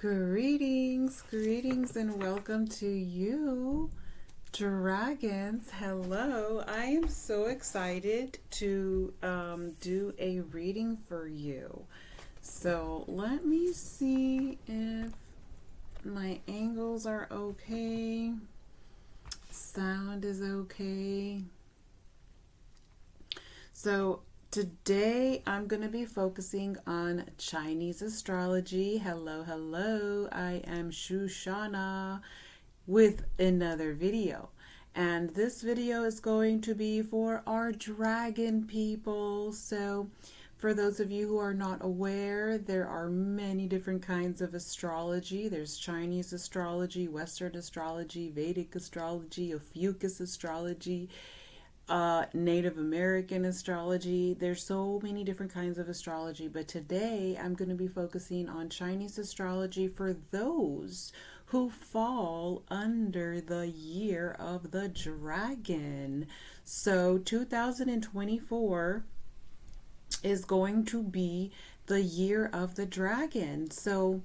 Greetings, and welcome to you, dragons. Hello, I am so excited to do a reading for you. So let me see if my angles are okay, sound is okay. So today I'm going to be focusing on Chinese astrology. Hello. I am Shushana with another video. And this video is going to be for our dragon people. So for those of you who are not aware, there are many different kinds of astrology. There's Chinese astrology, Western astrology, Vedic astrology, Ophiuchus astrology, Native American astrology. There's so many different kinds of astrology, but today I'm going to be focusing on Chinese astrology for those who fall under the year of the dragon. So 2024 is going to be the year of the dragon. So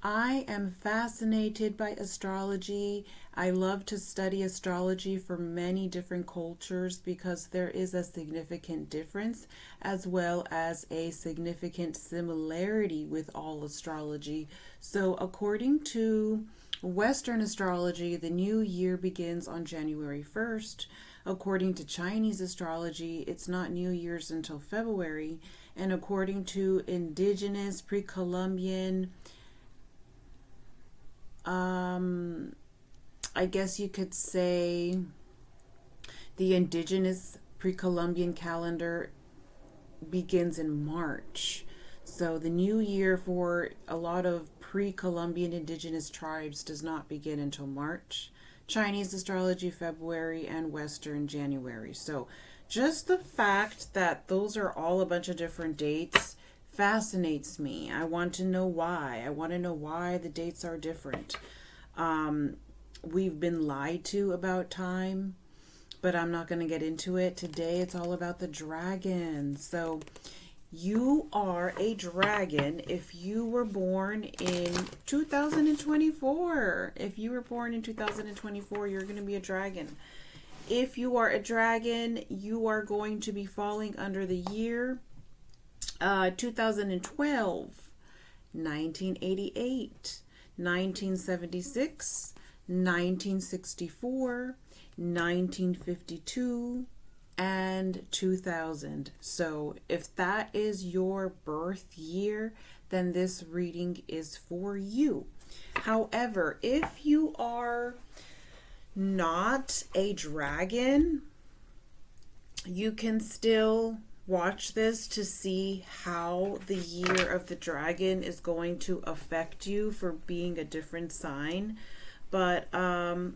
I am fascinated by astrology. I love to study astrology for many different cultures because there is a significant difference as well as a significant similarity with all astrology. So according to Western astrology, the new year begins on January 1st. According to Chinese astrology, it's not New Year's until February. And according to indigenous, pre-Columbian, I guess you could say the indigenous pre-Columbian calendar begins in March. So the new year for a lot of pre-Columbian indigenous tribes does not begin until March. Chinese astrology, February, and Western, January. So just the fact that those are all a bunch of different dates fascinates me. I want to know why. I want to know why the dates are different. We've been lied to about time, but I'm not going to get into it. Today it's all about the dragon. So you are a dragon if you were born in 2024. If you were born in 2024, you're going to be a dragon. If you are a dragon, you are going to be falling under the year 2012, 1988, 1976, 1964, 1952, and 2000. So if that is your birth year, then this reading is for you. However, if you are not a dragon, you can still watch this to see how the year of the dragon is going to affect you for being a different sign. But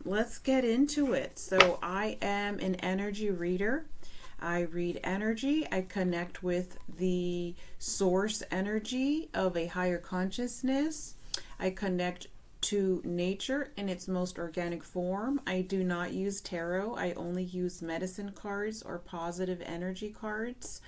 let's get into it. So I am an energy reader. I read energy. I connect with the source energy of a higher consciousness. I connect to nature in its most organic form. I do not use tarot. I only use medicine cards or positive energy cards.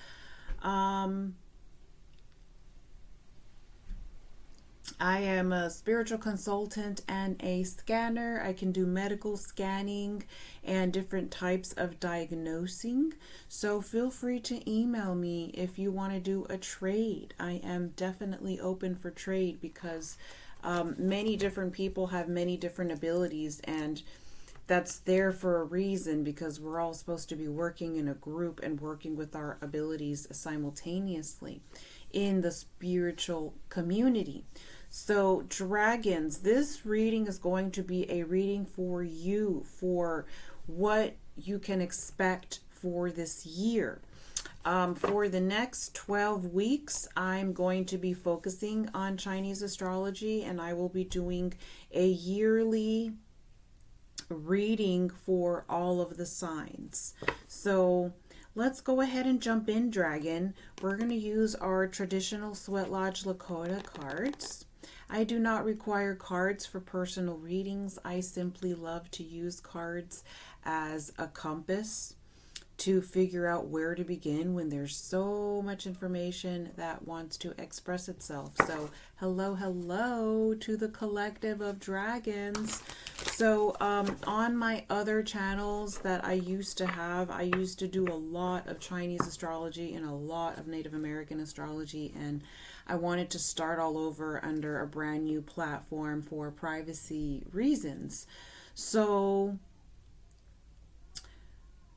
I am a spiritual consultant and a scanner. I can do medical scanning and different types of diagnosing. So feel free to email me if you want to do a trade. I am definitely open for trade because many different people have many different abilities, and that's there for a reason because we're all supposed to be working in a group and working with our abilities simultaneously in the spiritual community. So dragons, this reading is going to be a reading for you, for what you can expect for this year. For the next 12 weeks, I'm going to be focusing on Chinese astrology, and I will be doing a yearly reading for all of the signs. So let's go ahead and jump in, dragon. We're going to use our traditional Sweat Lodge Lakota cards. I do not require cards for personal readings. I simply love to use cards as a compass to figure out where to begin when there's so much information that wants to express itself. So hello, hello to the collective of dragons. So on my other channels that I used to have, I used to do a lot of Chinese astrology and a lot of Native American astrology, and I wanted to start all over under a brand new platform for privacy reasons. So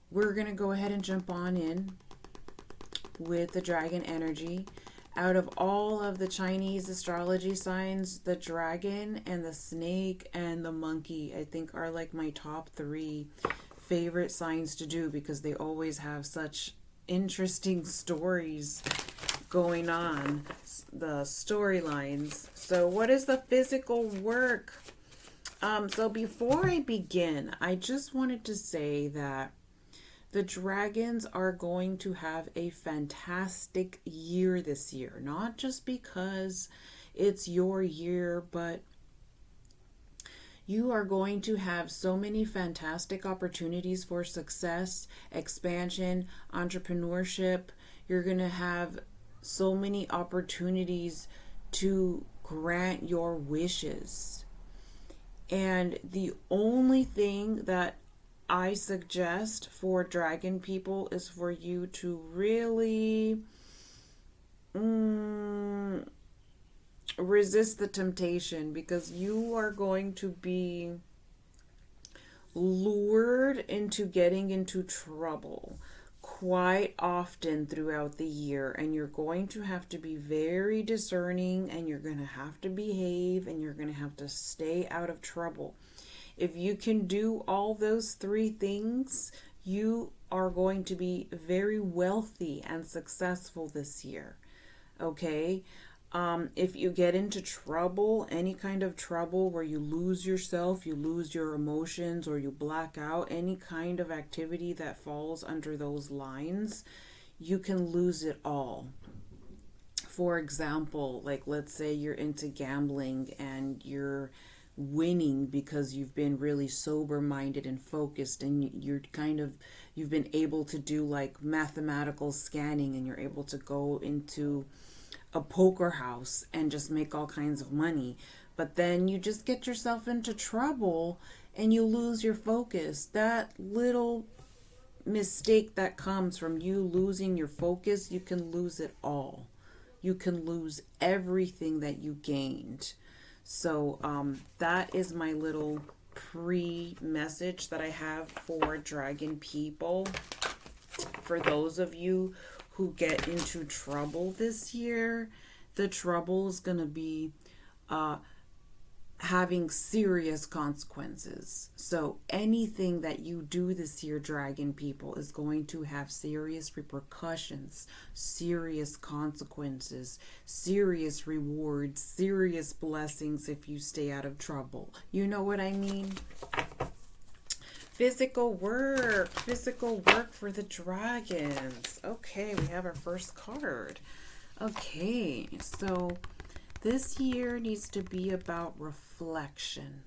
we're going to go ahead and jump on in with the dragon energy. Out of all of the Chinese astrology signs, the dragon and the snake and the monkey, I think, are like my top 3 favorite signs to do, because they always have such interesting stories going on, the storylines. So what is the physical work? So before I begin, I just wanted to say that the dragons are going to have a fantastic year this year, not just because it's your year, but you are going to have so many fantastic opportunities for success, expansion, entrepreneurship. You're going to have so many opportunities to grant your wishes. And the only thing that I suggest for dragon people is for you to really resist the temptation, because you are going to be lured into getting into trouble quite often throughout the year, and you're going to have to be very discerning, and you're going to have to behave, and you're going to have to stay out of trouble. If you can do all those 3 things, you are going to be very wealthy and successful this year. Okay? If you get into trouble, any kind of trouble where you lose yourself, you lose your emotions, or you black out, any kind of activity that falls under those lines, you can lose it all. For example, like let's say you're into gambling and you're winning because you've been really sober minded and focused, and you've been able to do like mathematical scanning, and you're able to go into a poker house and just make all kinds of money. But then you just get yourself into trouble and you lose your focus. That little mistake that comes from you losing your focus, you can lose it all. You can lose everything that you gained. So that is my little pre-message that I have for dragon people. For those of you who get into trouble this year, the trouble is going to be having serious consequences. So anything that you do this year, dragon people, is going to have serious repercussions, serious consequences, serious rewards, serious blessings if you stay out of trouble. You know what I mean? Physical work for the dragons. Okay, we have our first card. Okay, so this year needs to be about reflection.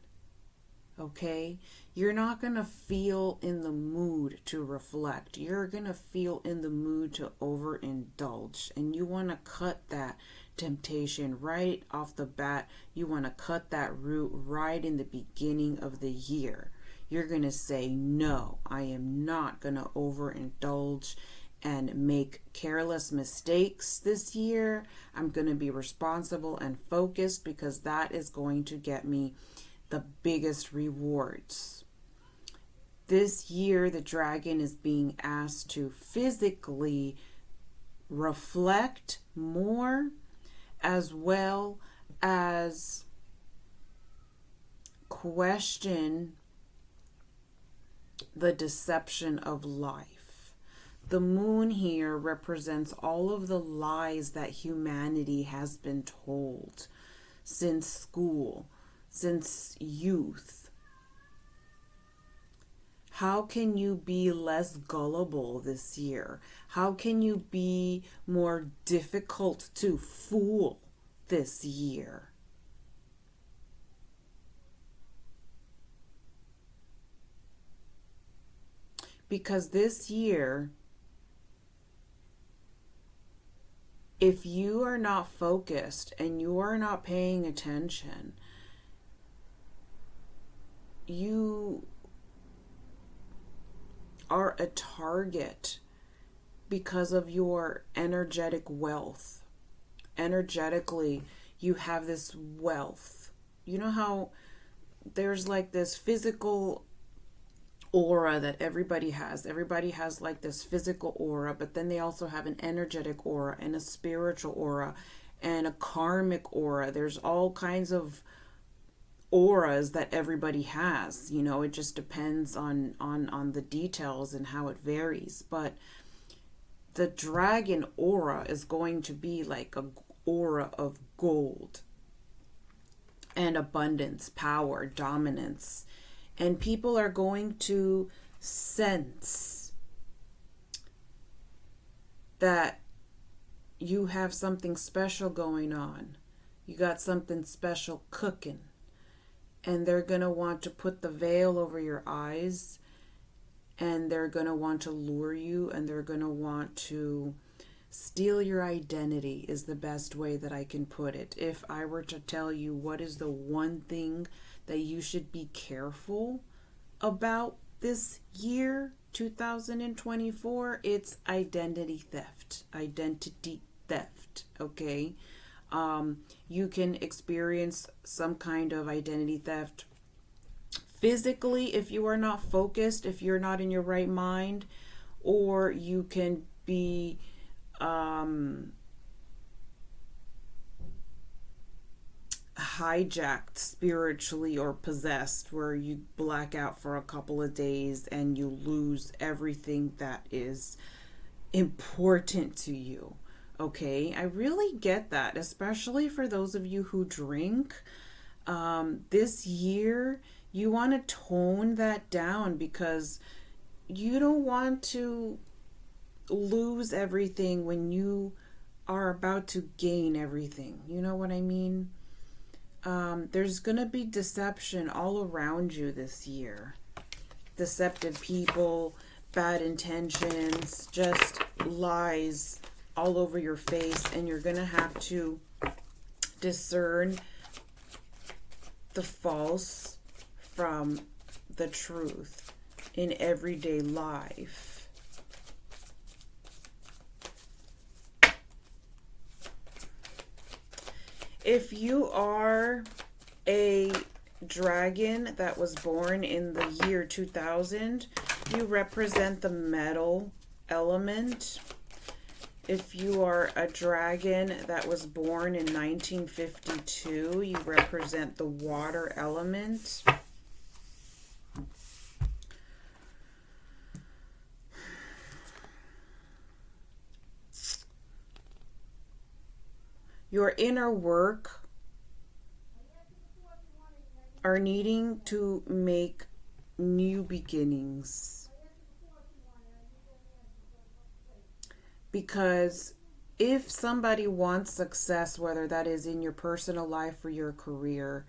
Okay? You're not going to feel in the mood to reflect. You're going to feel in the mood to overindulge. And you want to cut that temptation right off the bat. You want to cut that root right in the beginning of the year. You're going to say, no, I am not going to overindulge and make careless mistakes this year. I'm going to be responsible and focused, because that is going to get me the biggest rewards. This year, the dragon is being asked to physically reflect more, as well as question the deception of life. The moon here represents all of the lies that humanity has been told since school, since youth. How can you be less gullible this year? How can you be more difficult to fool this year? Because this year, if you are not focused and you are not paying attention, you are a target because of your energetic wealth. Energetically, you have this wealth. You know how there's like this physical aura that everybody has. Everybody has like this physical aura, but then they also have an energetic aura and a spiritual aura and a karmic aura. There's all kinds of auras that everybody has. You know, it just depends on the details and how it varies. But the dragon aura is going to be like a aura of gold and abundance, power, dominance. And people are going to sense that you have something special going on. You got something special cooking. And they're going to want to put the veil over your eyes. And they're going to want to lure you. And they're going to want to steal your identity, is the best way that I can put it. If I were to tell you what is the one thing that you should be careful about this year, 2024, it's identity theft. Identity theft, okay? You can experience some kind of identity theft physically if you are not focused, if you're not in your right mind, or you can be hijacked spiritually or possessed, where you black out for a couple of days and you lose everything that is important to you. Okay, I really get that, especially for those of you who drink. This year, you want to tone that down because you don't want to lose everything when you are about to gain everything. You know what I mean? There's going to be deception all around you this year. Deceptive people, bad intentions, just lies all over your face, and you're going to have to discern the false from the truth in everyday life. If you are a dragon that was born in the year 2000, you represent the metal element. If you are a dragon that was born in 1952, you represent the water element. Your inner work are needing to make new beginnings. Because if somebody wants success, whether that is in your personal life or your career,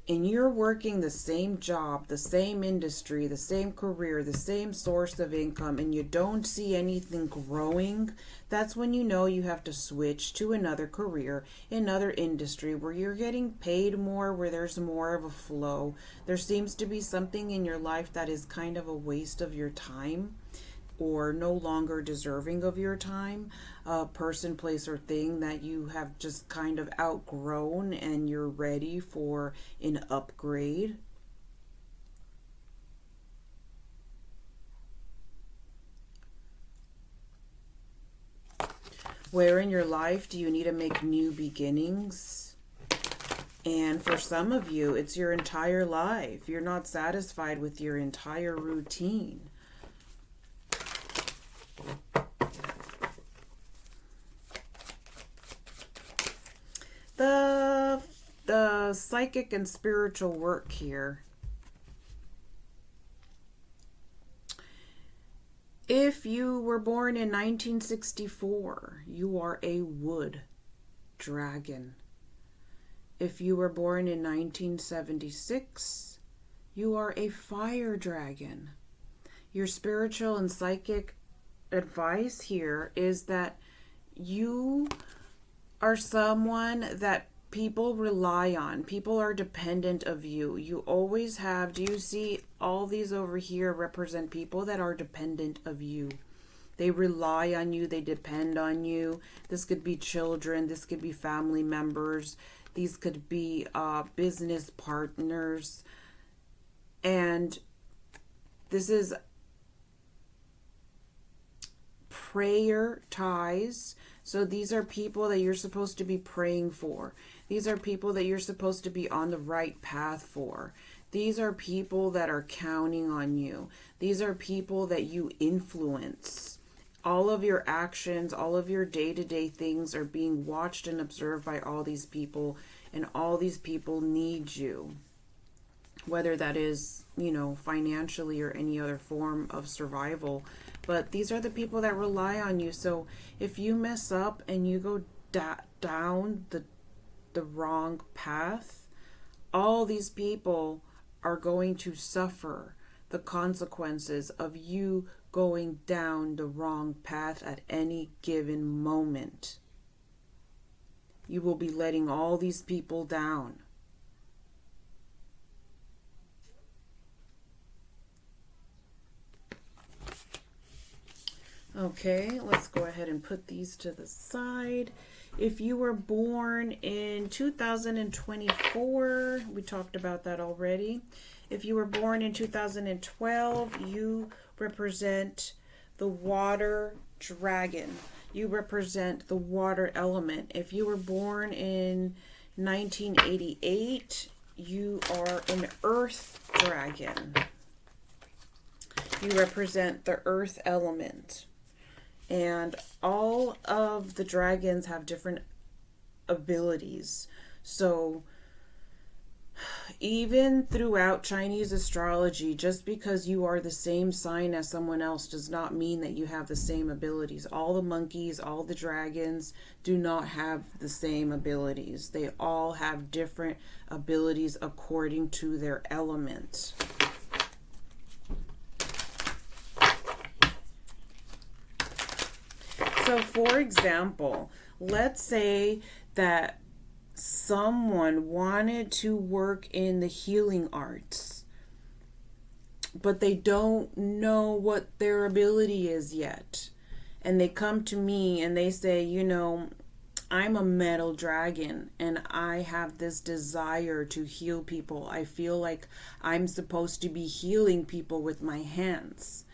and you're working the same job, the same industry, the same career, the same source of income, and you don't see anything growing, that's when you know you have to switch to another career, another industry where you're getting paid more, where there's more of a flow. There seems to be something in your life that is kind of a waste of your time, or no longer deserving of your time, a person, place, or thing that you have just kind of outgrown and you're ready for an upgrade. Where in your life do you need to make new beginnings? And for some of you, it's your entire life. You're not satisfied with your entire routine. The psychic and spiritual work here. If you were born in 1964, you are a wood dragon. If you were born in 1976, you are a fire dragon. your spiritual and psychic advice here is that you are someone that people rely on. People are dependent of you. You always have. Do you see all these over here represent people that are dependent of you? They rely on you. They depend on you. This could be children. This could be family members. These could be business partners. And this is prayer ties. So these are people that you're supposed to be praying for. These are people that you're supposed to be on the right path for. These are people that are counting on you. These are people that you influence. All of your actions, all of your day-to-day things are being watched and observed by all these people, and all these people need you. Whether that is, financially or any other form of survival. But these are the people that rely on you. So if you mess up and you go down the wrong path, all these people are going to suffer the consequences of you going down the wrong path at any given moment. You will be letting all these people down. Okay, let's go ahead and put these to the side. If you were born in 2024, we talked about that already. If you were born in 2012, you represent the water dragon. You represent the water element. If you were born in 1988, you are an earth dragon. You represent the earth element. And all of the dragons have different abilities. So even throughout Chinese astrology, just because you are the same sign as someone else does not mean that you have the same abilities. All the monkeys, all the dragons do not have the same abilities. They all have different abilities according to their element. So for example, let's say that someone wanted to work in the healing arts, but they don't know what their ability is yet. And they come to me and they say, I'm a metal dragon and I have this desire to heal people. I feel like I'm supposed to be healing people with my hands.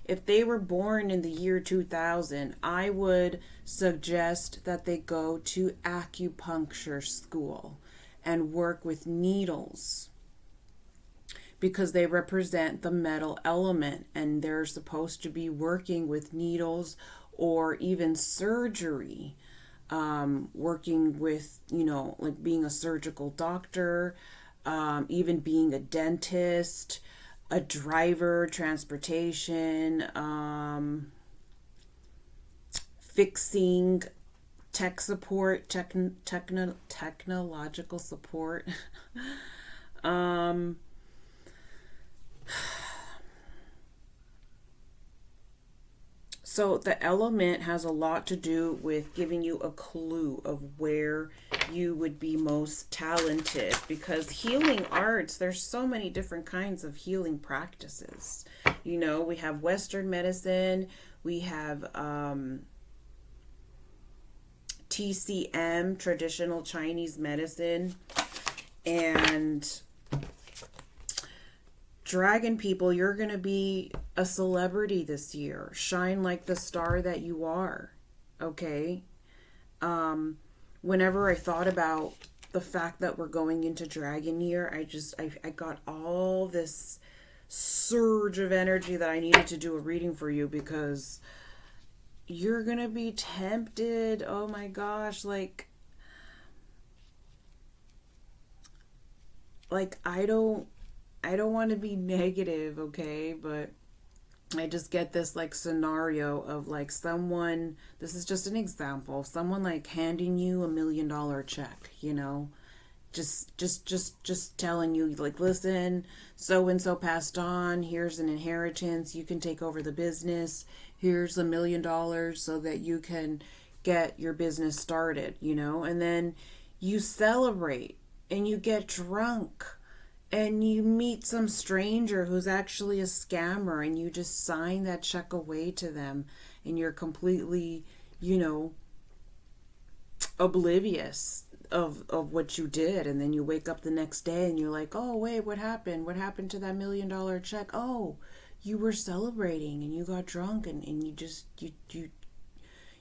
If they were born in the year 2000, I would suggest that they go to acupuncture school and work with needles, because they represent the metal element and they're supposed to be working with needles or even surgery, working with, like being a surgical doctor, even being a dentist, a driver, transportation, fixing, tech support, technological support. So the element has a lot to do with giving you a clue of where you would be most talented, because healing arts, there's so many different kinds of healing practices. We have Western medicine, we have TCM, traditional Chinese medicine, and dragon people, you're going to be a celebrity this year. Shine like the star that you are. Okay? Whenever I thought about the fact that we're going into dragon year, I got all this surge of energy that I needed to do a reading for you, because you're going to be tempted. Oh my gosh. Like I don't want to be negative, okay? But I just get this scenario of someone, this is just an example, someone handing you $1 million check, just telling you, like, listen, so and so passed on, here's an inheritance, you can take over the business, here's $1 million so that you can get your business started, and then you celebrate and you get drunk and you meet some stranger who's actually a scammer, and you just sign that check away to them, and you're completely, oblivious of what you did. And then you wake up the next day and you're like, oh wait, what happened to that $1 million check? Oh, you were celebrating and you got drunk, and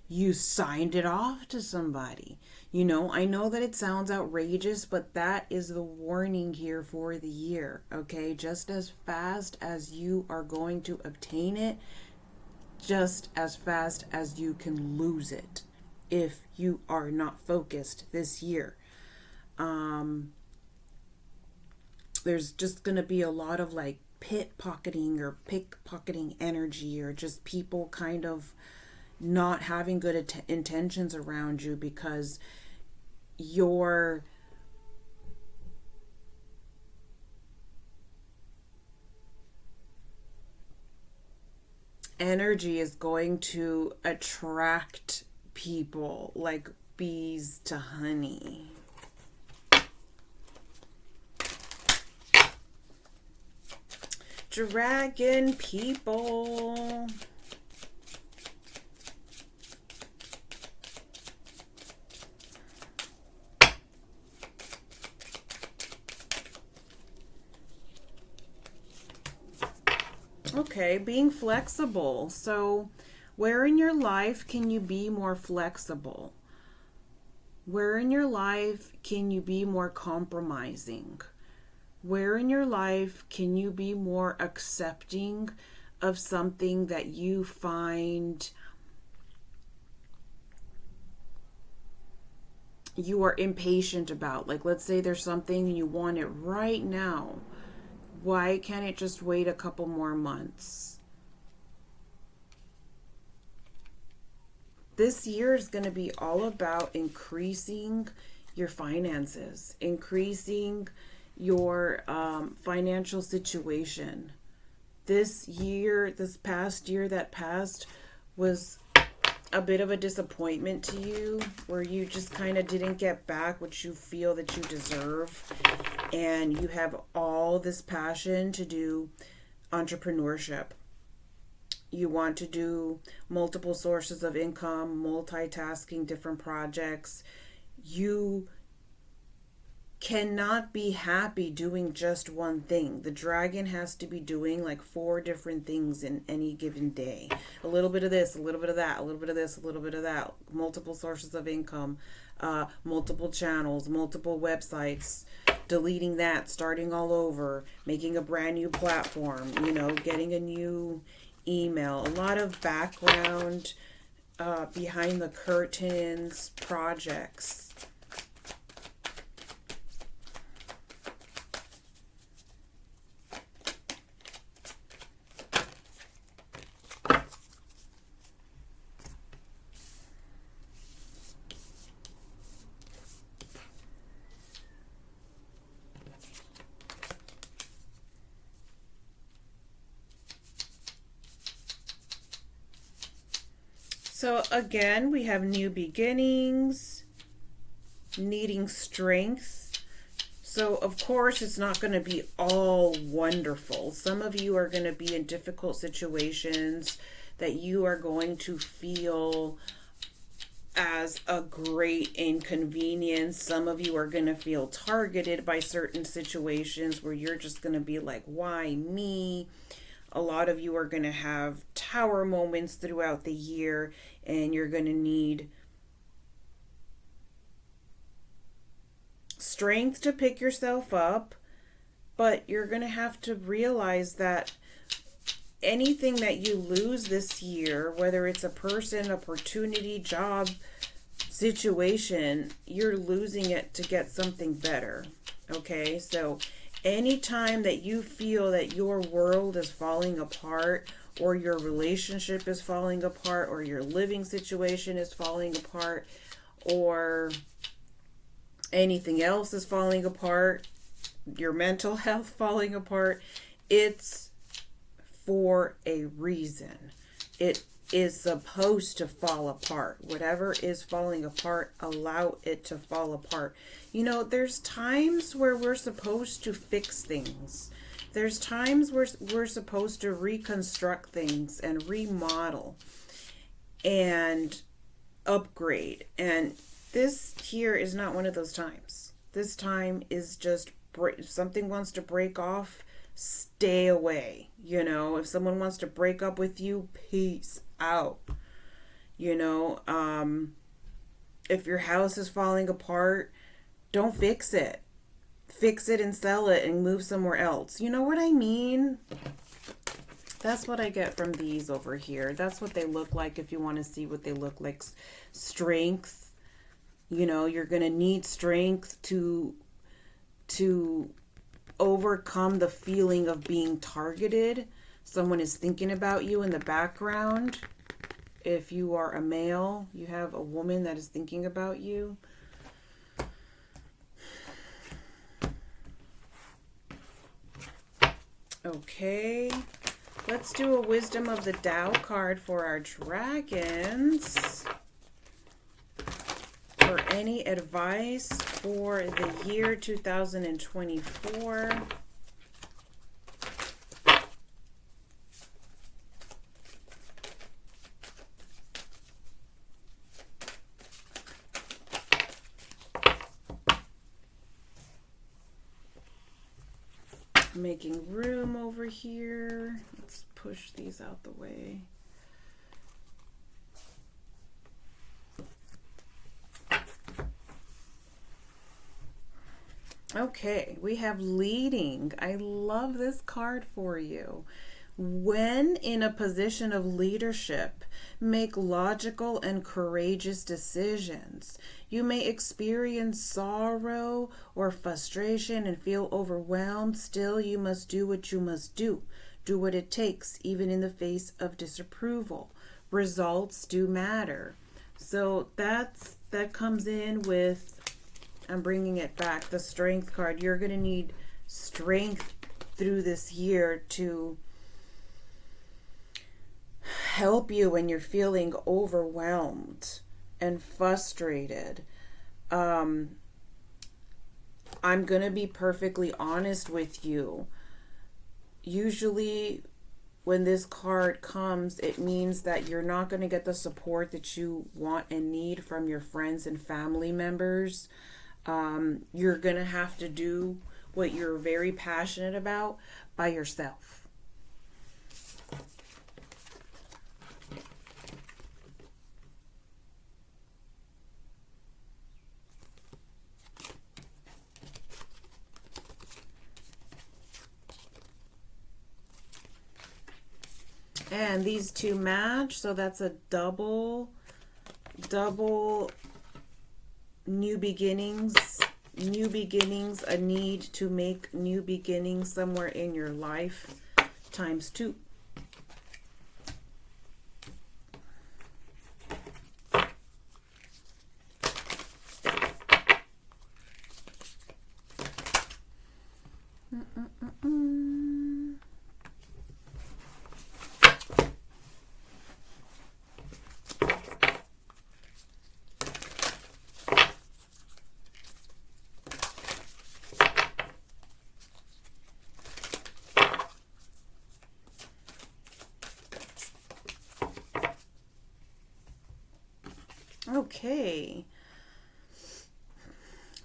you signed it off to somebody. I know that it sounds outrageous, but that is the warning here for the year, okay? Just as fast as you are going to obtain it, just as fast as you can lose it if you are not focused this year. There's just going to be a lot of like pickpocketing energy, or just people kind of not having good intentions around you, because your energy is going to attract people like bees to honey. Dragon people. Okay, being flexible. So, where in your life can you be more flexible? Where in your life can you be more compromising? Where in your life can you be more accepting of something that you find you are impatient about? Like, let's say there's something and you want it right now. Why can't it just wait a couple more months? This year is going to be all about increasing your finances, increasing your financial situation. This past year that passed was a bit of a disappointment to you, where you just kind of didn't get back what you feel that you deserve, and you have all this passion to do entrepreneurship. You want to do multiple sources of income, multitasking different projects. You cannot be happy doing just one thing. The dragon has to be doing like 4 different things in any given day. A little bit of this, a little bit of that, a little bit of this, a little bit of that. Multiple sources of income, multiple channels, multiple websites, deleting that, starting all over, making a brand new platform, getting a new email. A lot of background, behind the curtains projects. So again, we have new beginnings, needing strength. So of course, it's not going to be all wonderful. Some of you are going to be in difficult situations that you are going to feel as a great inconvenience. Some of you are going to feel targeted by certain situations where you're just going to be like, why me? A lot of you are going to have tower moments throughout the year, and you're going to need strength to pick yourself up, but you're going to have to realize that anything that you lose this year, whether it's a person, opportunity, job, situation, you're losing it to get something better. Okay, so anytime that you feel that your world is falling apart, or your relationship is falling apart, or your living situation is falling apart, or anything else is falling apart, your mental health falling apart, it's for a reason. It is supposed to fall apart. Whatever is falling apart, allow it to fall apart. You know, there's times where we're supposed to fix things. There's times where we're supposed to reconstruct things and remodel and upgrade. And this here is not one of those times. This time is just if something wants to break off, stay away. You know, if someone wants to break up with you, peace out. You know, if your house is falling apart, don't fix it. Fix it and sell it and move somewhere else. You know what I mean? That's what I get from these over here. That's what they look like if you want to see what they look like. Strength. You know, you're going to need strength to overcome the feeling of being targeted. Someone is thinking about you in the background. If you are a male, you have a woman that is thinking about you. Okay, let's do a Wisdom of the Tao card for our dragons. For any advice for the year 2024. Making room over here. Let's push these out the way. Okay, we have leading. I love this card for you. When in a position of leadership, make logical and courageous decisions. You may experience sorrow or frustration and feel overwhelmed. Still, you must do what you must do. Do what it takes, even in the face of disapproval. Results do matter. So that comes in with, I'm bringing it back, the strength card. You're going to need strength through this year to help you when you're feeling overwhelmed and frustrated. I'm going to be perfectly honest with you. Usually when this card comes, it means that you're not going to get the support that you want and need from your friends and family members. You're going to have to do what you're very passionate about by yourself. And these two match, so that's a double new beginnings, a need to make new beginnings somewhere in your life, times 2. Okay.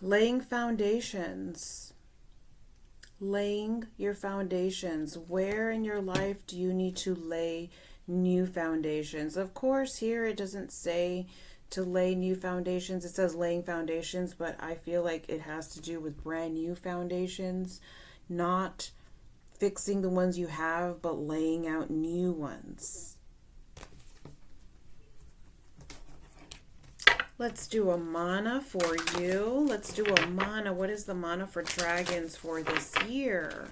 Laying foundations. Laying your foundations. Where in your life do you need to lay new foundations? Of course, here it doesn't say to lay new foundations. It says laying foundations, but I feel like it has to do with brand new foundations, not fixing the ones you have, but laying out new ones. Let's do a mana for you. Let's do a mana. What is the mana for dragons for this year?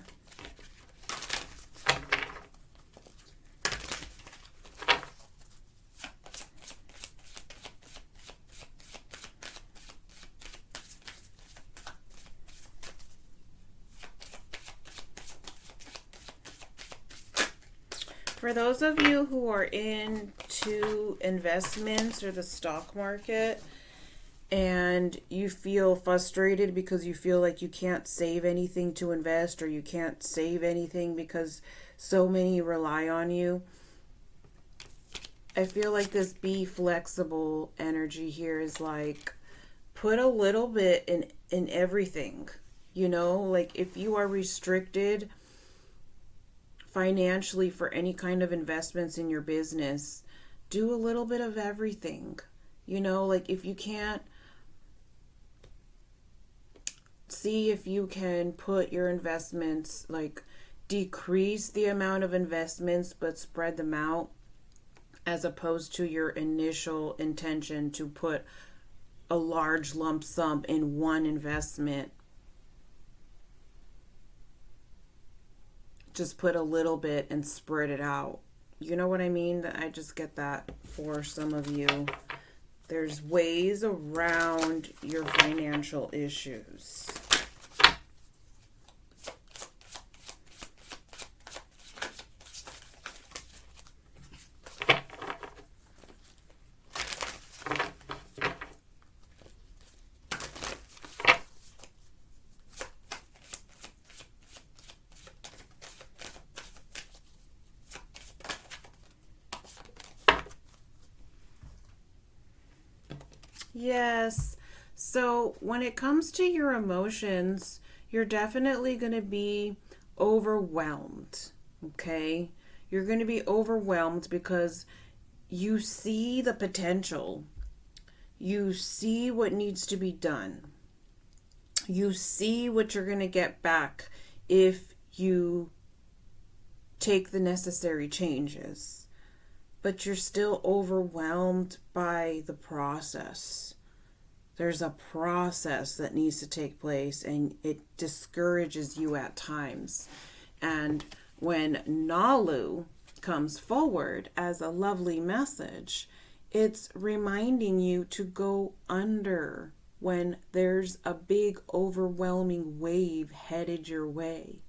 For those of you who are into investments or the stock market and you feel frustrated because you feel like you can't save anything to invest, or you can't save anything because so many rely on you, I feel like this be flexible energy here is like, put a little bit in everything. You know, like if you are restricted financially for any kind of investments in your business, do a little bit of everything. You know, like if you can't, see if you can put your investments, like decrease the amount of investments but spread them out, as opposed to your initial intention to put a large lump sum in one investment. Just put a little bit and spread it out. You know what I mean? I just get that for some of you. There's ways around your financial issues. Yes. So when it comes to your emotions, you're definitely going to be overwhelmed. Okay? You're going to be overwhelmed because you see the potential. You see what needs to be done. You see what you're going to get back if you take the necessary changes. But you're still overwhelmed by the process. There's a process that needs to take place, and it discourages you at times. And when Nalu comes forward as a lovely message, it's reminding you to go under when there's a big overwhelming wave headed your way.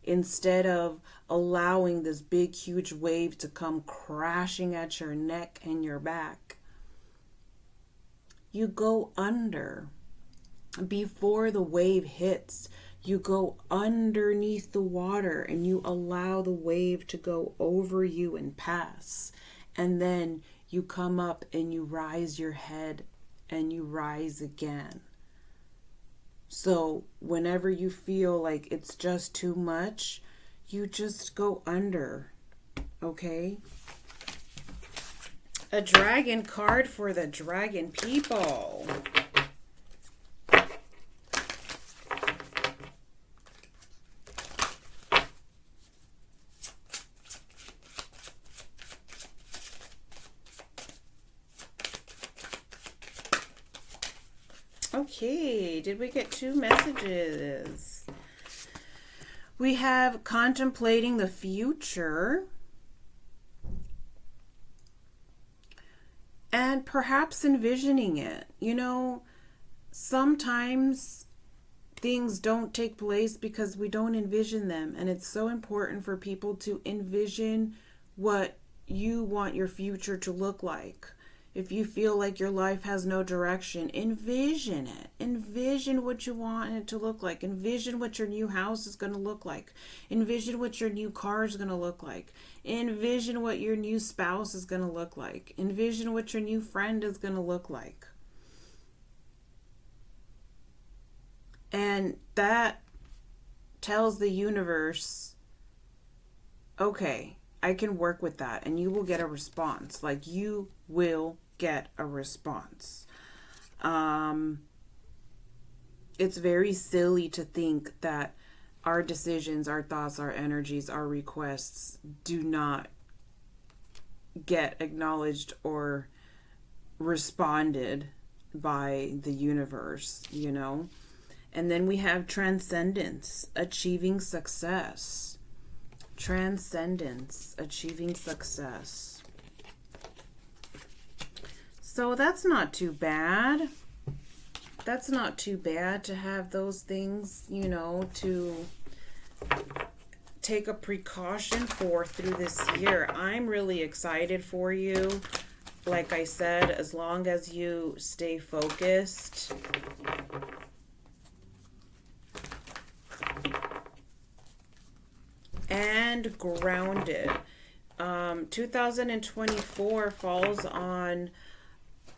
Instead of allowing this big, huge wave to come crashing at your neck and your back, you go under. Before the wave hits, you go underneath the water and you allow the wave to go over you and pass. And then you come up and you rise your head and you rise again. So whenever you feel like it's just too much, you just go under, okay? A dragon card for the dragon people. Okay, did we get 2 messages? We have contemplating the future and perhaps envisioning it. You know, sometimes things don't take place because we don't envision them, and it's so important for people to envision what you want your future to look like. If you feel like your life has no direction, envision it. Envision what you want it to look like. Envision what your new house is going to look like. Envision what your new car is going to look like. Envision what your new spouse is going to look like. Envision what your new friend is going to look like. And that tells the universe, okay, I can work with that, and you will get a response. Like, you will get a response. It's very silly to think that our decisions, our thoughts, our energies, our requests do not get acknowledged or responded by the universe, you know? And then we have transcendence, achieving success. Transcendence, achieving success. So that's not too bad. That's not too bad to have those things, you know, to take a precaution for through this year. I'm really excited for you. Like I said, as long as you stay focused and grounded. 2024 falls on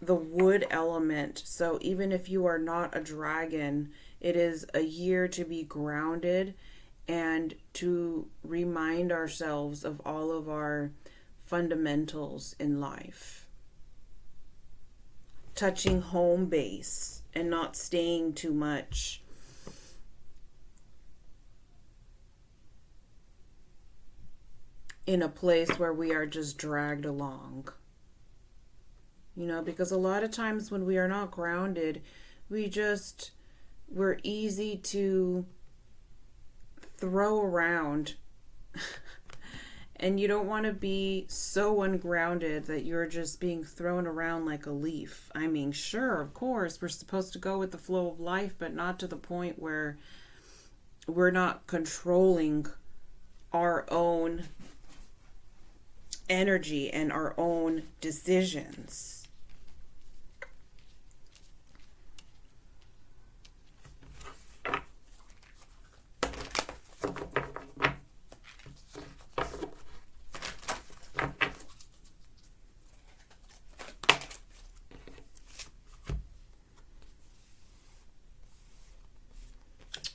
the wood element. So even if you are not a dragon, it is a year to be grounded and to remind ourselves of all of our fundamentals in life. Touching home base and not staying too much in a place where we are just dragged along. You know, because a lot of times when we are not grounded, we're easy to throw around. And you don't want to be so ungrounded that you're just being thrown around like a leaf. I mean, sure, of course, we're supposed to go with the flow of life, but not to the point where we're not controlling our own energy and our own decisions.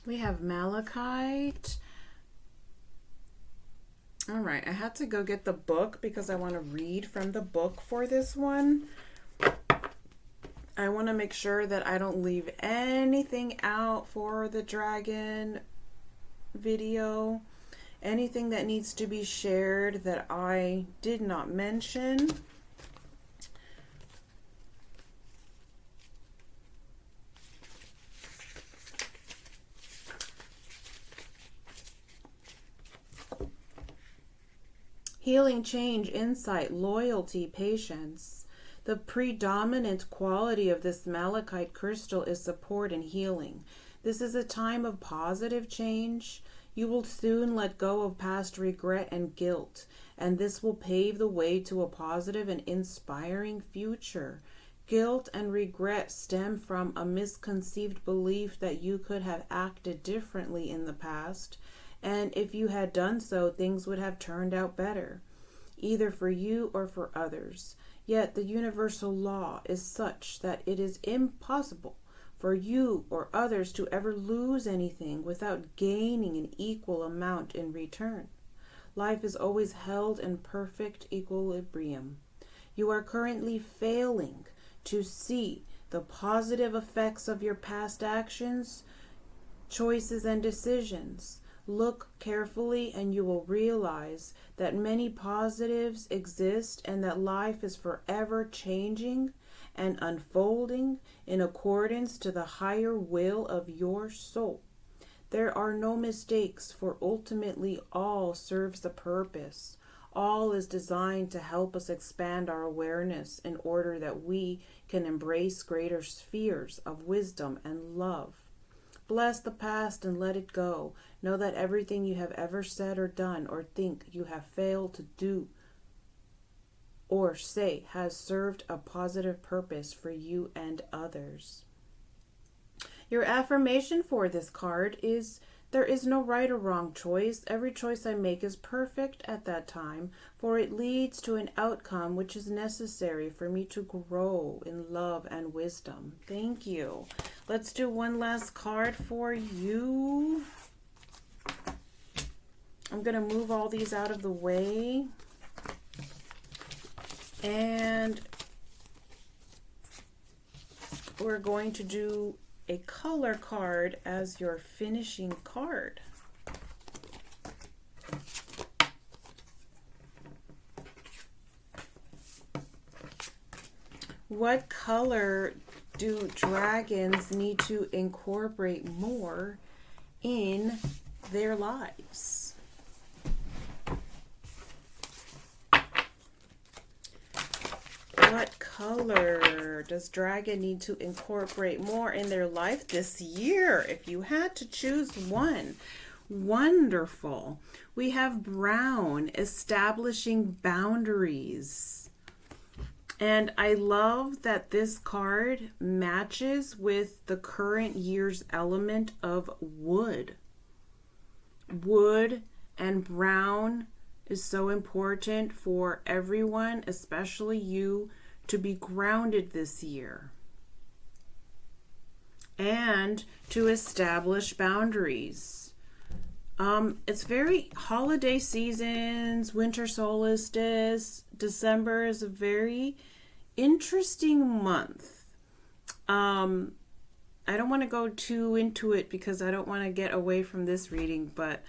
We have malachite. All right, I had to go get the book because I want to read from the book for this one. I want to make sure that I don't leave anything out for the dragon video. Anything that needs to be shared that I did not mention. Healing, change, insight, loyalty, patience. The predominant quality of this malachite crystal is support and healing. This is a time of positive change. You will soon let go of past regret and guilt, and this will pave the way to a positive and inspiring future. Guilt and regret stem from a misconceived belief that you could have acted differently in the past, and if you had done so, things would have turned out better, either for you or for others. Yet the universal law is such that it is impossible for you or others to ever lose anything without gaining an equal amount in return. Life is always held in perfect equilibrium. You are currently failing to see the positive effects of your past actions, choices, and decisions. Look carefully and you will realize that many positives exist and that life is forever changing and unfolding in accordance to the higher will of your soul. There are no mistakes, for ultimately all serves the purpose. All is designed to help us expand our awareness in order that we can embrace greater spheres of wisdom and love. Bless the past and let it go. Know that everything you have ever said or done or think you have failed to do or say has served a positive purpose for you and others. Your affirmation for this card is, there is no right or wrong choice. Every choice I make is perfect at that time, for it leads to an outcome which is necessary for me to grow in love and wisdom. Thank you. Let's do one last card for you. I'm going to move all these out of the way. And we're going to do a color card as your finishing card. What color do dragons need to incorporate more in their lives? What color does dragon need to incorporate more in their life this year? If you had to choose one, Wonderful. We have brown, establishing boundaries. And I love that this card matches with the current year's element of wood. Wood and brown is so important for everyone, especially you, to be grounded this year and to establish boundaries. It's very holiday seasons, winter solstice. December is a very interesting month. I don't want to go too into it because I don't want to get away from this reading, but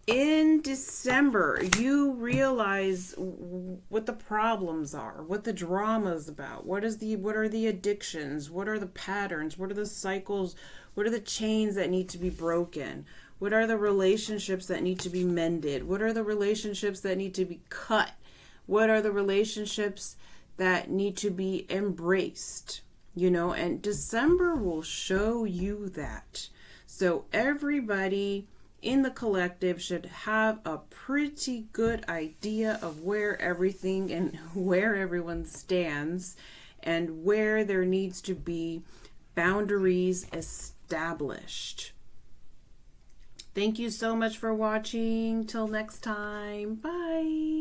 in December, you realize what the problems are, what the drama is about, what are the addictions, what are the patterns, what are the cycles, what are the chains that need to be broken, what are the relationships that need to be mended, what are the relationships that need to be cut, what are the relationships that need to be embraced, and December will show you that. So everybody in the collective should have a pretty good idea of where everything and where everyone stands and where there needs to be boundaries established. Thank you so much for watching. Till next time. Bye.